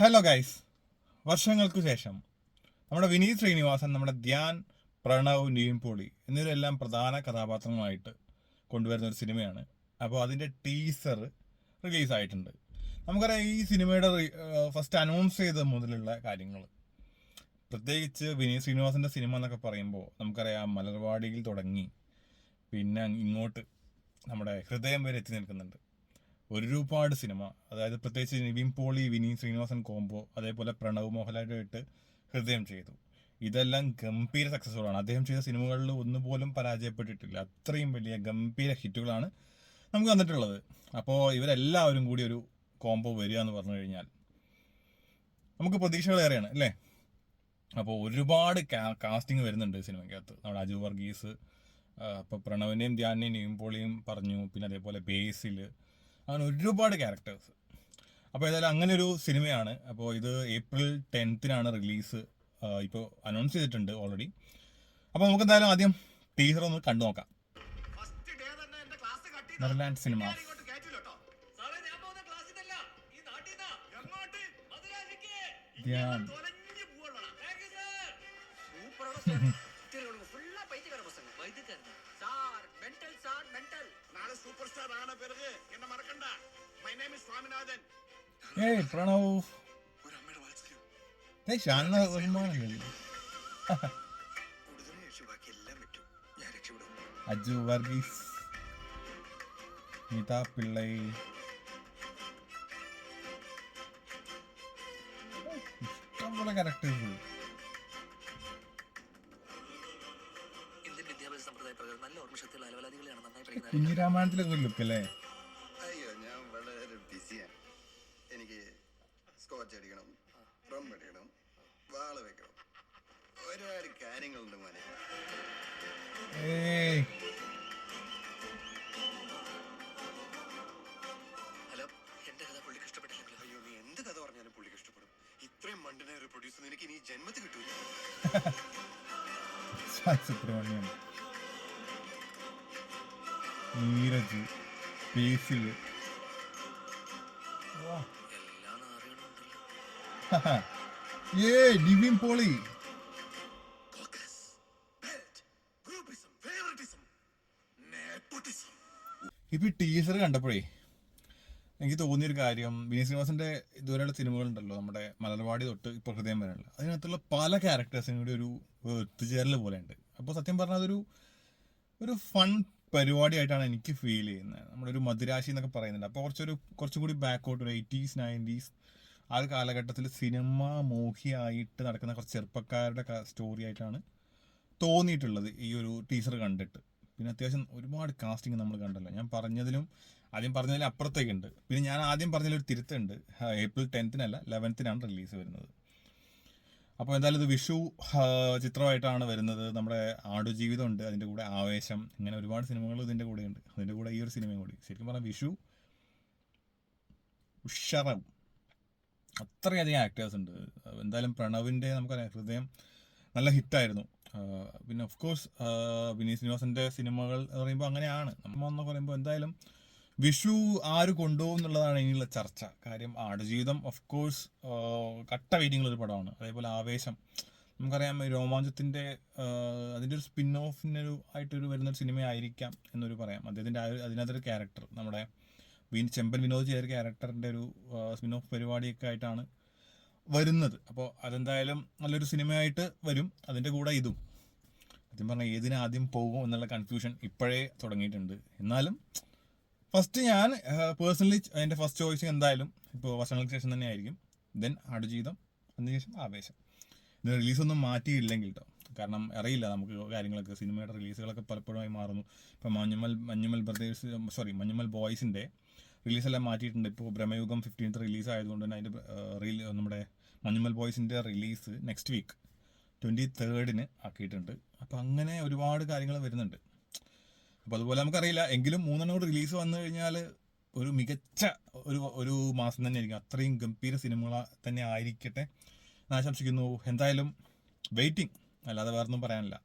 Hello guys, വർഷങ്ങൾക്ക് ശേഷം നമ്മുടെ വിനീത് ശ്രീനിവാസൻ, നമ്മുടെ ധ്യാൻ, പ്രണവ്, നിവിൻ പോളി എന്നിവരെല്ലാം പ്രധാന കഥാപാത്രങ്ങളായിട്ട് കൊണ്ടുവരുന്ന ഒരു സിനിമയാണ്. അപ്പോൾ അതിൻ്റെ ടീസർ റിലീസായിട്ടുണ്ട്. നമുക്കറിയാം ഈ സിനിമയുടെ ഫസ്റ്റ് അനൗൺസ് ചെയ്ത മുതലുള്ള കാര്യങ്ങൾ, പ്രത്യേകിച്ച് വിനീത് ശ്രീനിവാസൻ്റെ സിനിമ എന്നൊക്കെ പറയുമ്പോൾ നമുക്കറിയാം മലർവാടിയിൽ തുടങ്ങി പിന്നെ ഇങ്ങോട്ട് നമ്മുടെ ഹൃദയം വരെ എത്തി നിൽക്കുന്നുണ്ട്. ഒരുപാട് സിനിമ, അതായത് പ്രത്യേകിച്ച് നിവിൻ പോളി വിനീത് ശ്രീനിവാസൻ കോംബോ, അതേപോലെ പ്രണവ് മോഹൻലാലുമായിട്ട് ഹൃദയം ചെയ്തു. ഇതെല്ലാം ഗംഭീര സക്സസ്ഫുള്ളാണ്. അദ്ദേഹം ചെയ്ത സിനിമകളിൽ ഒന്നുപോലും പരാജയപ്പെട്ടിട്ടില്ല. അത്രയും വലിയ ഗംഭീര ഹിറ്റുകളാണ് നമുക്ക് വന്നിട്ടുള്ളത്. അപ്പോൾ ഇവരെല്ലാവരും കൂടി ഒരു കോംബോ വരിക എന്ന് പറഞ്ഞു കഴിഞ്ഞാൽ നമുക്ക് പ്രതീക്ഷകളേറെയാണ് അല്ലേ. അപ്പോൾ ഒരുപാട് കാസ്റ്റിംഗ് വരുന്നുണ്ട് സിനിമയ്ക്കകത്ത്. നമ്മുടെ അജു വർഗീസ്, അപ്പോൾ പ്രണവിനെയും ധ്യാനിനെയും നിവിൻ പോളിയും പറഞ്ഞു, പിന്നെ അതേപോലെ ബേസിൽ, അങ്ങനെ ഒരുപാട് ക്യാരക്ടേഴ്സ്. അപ്പോൾ ഏതായാലും അങ്ങനെ ഒരു സിനിമയാണ്. അപ്പോൾ ഇത് April 10th റിലീസ് ഇപ്പോൾ അനൗൺസ് ചെയ്തിട്ടുണ്ട് ഓൾറെഡി. അപ്പോൾ നമുക്ക് എന്തായാലും ആദ്യം ടീസർ ഒന്ന് കണ്ടു നോക്കാം. Netherland cinema. ഏയ് പ്രണവ്, അജു വർഗീസ്, ഗീതാ പിള്ളൈ, ഇഷ്ടംപോലെ ക്യാരക്ടേഴ്സ്. കുഞ്ഞിരാമായണത്തിലൊക്കെ ലുക്ക് അല്ലേ? എനിക്ക് സ്കോച്ച് അടിക്കണം, റം അടിക്കണം, വാള വെക്കണം, ഒരുപാട് കാര്യങ്ങളുണ്ട് മോനെ. ഹലോ, എന്റെ കഥ പുള്ളിക്ക് ഇഷ്ടപ്പെട്ടില്ലെങ്കിൽ അയ്യോ, നീ എന്ത് കഥ പറഞ്ഞാലും പുള്ളിക്ക് ഇഷ്ടപ്പെടും. ഇത്രയും മണ്ടിനെ ഒരു പ്രൊഡ്യൂസർ നിനക്ക് ഇനി ജന്മത്തിൽ കിട്ടൂല. സുബ്രഹ്മണ്യം, നീരജ്, ബേസില്, നിവിൻ പോളി. ഇപ്പൊ ടീസർ കണ്ടപ്പോഴേ എനിക്ക് തോന്നിയൊരു കാര്യം, വിനീത് ശ്രീനിവാസന്റെ ഇതുവരെയുള്ള സിനിമകളുണ്ടല്ലോ, നമ്മുടെ മലർവാടി തൊട്ട് ഇപ്പോൾ ഹൃദയം വരെയുള്ള, അതിനകത്തുള്ള പല ക്യാരക്ടേഴ്സിനും കൂടി ഒരു ഒത്തുചേരൽ പോലെ ഉണ്ട്. അപ്പോൾ സത്യം പറഞ്ഞാൽ അതൊരു ഫൺ പരിപാടിയായിട്ടാണ് എനിക്ക് ഫീൽ ചെയ്യുന്നത്. നമ്മുടെ ഒരു മധുരാശി എന്നൊക്കെ പറയുന്നുണ്ട്. അപ്പോൾ കുറച്ചും കൂടി ബാക്കോട്ട്, ഒരു 80s 90s ആ ഒരു കാലഘട്ടത്തിൽ സിനിമ മോഹിയായിട്ട് നടക്കുന്ന കുറച്ച് ചെറുപ്പക്കാരുടെ സ്റ്റോറി ആയിട്ടാണ് തോന്നിയിട്ടുള്ളത് ഈ ഒരു ടീസർ കണ്ടിട്ട്. പിന്നെ അത്യാവശ്യം ഒരുപാട് കാസ്റ്റിംഗ് നമ്മൾ കണ്ടല്ലോ. ഞാൻ ആദ്യം പറഞ്ഞതിലും അപ്പുറത്തേക്കുണ്ട്. പിന്നെ ഞാൻ ആദ്യം പറഞ്ഞതിലൊരു തിരുത്തുണ്ട്. April 10th 11th റിലീസ് വരുന്നത്. അപ്പോൾ എന്തായാലും ഇത് വിഷു ചിത്രമായിട്ടാണ് വരുന്നത്. നമ്മുടെ ആടുജീവിതം ഉണ്ട്, അതിൻ്റെ കൂടെ ആവേശം, ഇങ്ങനെ ഒരുപാട് സിനിമകൾ ഇതിൻ്റെ കൂടെ ഉണ്ട്. അതിൻ്റെ കൂടെ ഈ ഒരു സിനിമയും കൂടി. ശരിക്കും പറഞ്ഞാൽ വിഷു ഉഷാറാവും. അത്രയധികം ആക്ടേഴ്സ് ഉണ്ട്. എന്തായാലും പ്രണവിൻ്റെ നമുക്കറിയാം ഹൃദയം നല്ല ഹിറ്റായിരുന്നു. പിന്നെ ഓഫ് കോഴ്സ് വിനീത് ശ്രീനിവാസൻ്റെ സിനിമകൾ എന്ന് പറയുമ്പോൾ അങ്ങനെയാണ്. നമ്മൾ പറയുമ്പോൾ എന്തായാലും വിഷു ആര് കൊണ്ടുപോകും എന്നുള്ളതാണ് ഇനിയുള്ള ചർച്ച. കാര്യം ആടുജീവിതം ഓഫ് കോഴ്സ് കട്ട വെയിറ്റിംഗുള്ളൊരു പടമാണ്. അതേപോലെ ആവേശം നമുക്കറിയാം രോമാഞ്ചത്തിൻ്റെ അതിൻ്റെ ഒരു സ്പിൻ ഓഫിനൊരു ആയിട്ടൊരു വരുന്നൊരു സിനിമയായിരിക്കാം എന്നൊരു പറയാം. അദ്ദേഹത്തിൻ്റെ അതിനകത്തൊരു ക്യാരക്ടർ, നമ്മുടെ ചെമ്പൻ വിനോദ് ചെയ്ത ക്യാരക്ടറിൻ്റെ ഒരു സ്പിൻ ഓഫ് പരിപാടിയൊക്കെ ആയിട്ടാണ് വരുന്നത്. അപ്പോൾ അതെന്തായാലും നല്ലൊരു സിനിമയായിട്ട് വരും. അതിൻ്റെ കൂടെ ഇതും സത്യം പറഞ്ഞാൽ ഏതിനാദ്യം പോകും എന്നുള്ള കൺഫ്യൂഷൻ ഇപ്പോഴേ തുടങ്ങിയിട്ടുണ്ട്. എന്നാലും ഫസ്റ്റ് ഞാൻ പേഴ്സണലി എൻ്റെ ഫസ്റ്റ് ചോയ്സ് എന്തായാലും ഇപ്പോൾ വർഷങ്ങൾക്ക് ശേഷം തന്നെ ആയിരിക്കും. ദെൻ ആടുജീവിതം, അതിനുശേഷം ആവേശം. ഇത് റിലീസൊന്നും മാറ്റിയില്ലെങ്കിൽ കേട്ടോ, കാരണം അറിയില്ല നമുക്ക് കാര്യങ്ങളൊക്കെ, സിനിമയുടെ റിലീസുകളൊക്കെ പലപ്പോഴായി മാറുന്നു. ഇപ്പോൾ മഞ്ഞുമൽ ബോയ്സിൻ്റെ റിലീസെല്ലാം മാറ്റിയിട്ടുണ്ട്. ഇപ്പോൾ ബ്രഹ്മയുഗം 15th റിലീസ് ആയതുകൊണ്ട് തന്നെ അതിൻ്റെ നമ്മുടെ മഞ്ഞുമൽ ബോയ്സിൻ്റെ റിലീസ് നെക്സ്റ്റ് വീക്ക് 23rd ആക്കിയിട്ടുണ്ട്. അപ്പോൾ അങ്ങനെ ഒരുപാട് കാര്യങ്ങൾ വരുന്നുണ്ട്. അപ്പോൾ അതുപോലെ നമുക്കറിയില്ല, എങ്കിലും 3 റിലീസ് വന്നു കഴിഞ്ഞാൽ ഒരു മികച്ച ഒരു മാസം തന്നെ ആയിരിക്കും. അത്രയും ഗംഭീര സിനിമകൾ തന്നെ ആയിരിക്കട്ടെ എന്ന് ആശംസിക്കുന്നു. എന്തായാലും വെയിറ്റിംഗ്, അല്ലാതെ വേറൊന്നും പറയാനില്ല.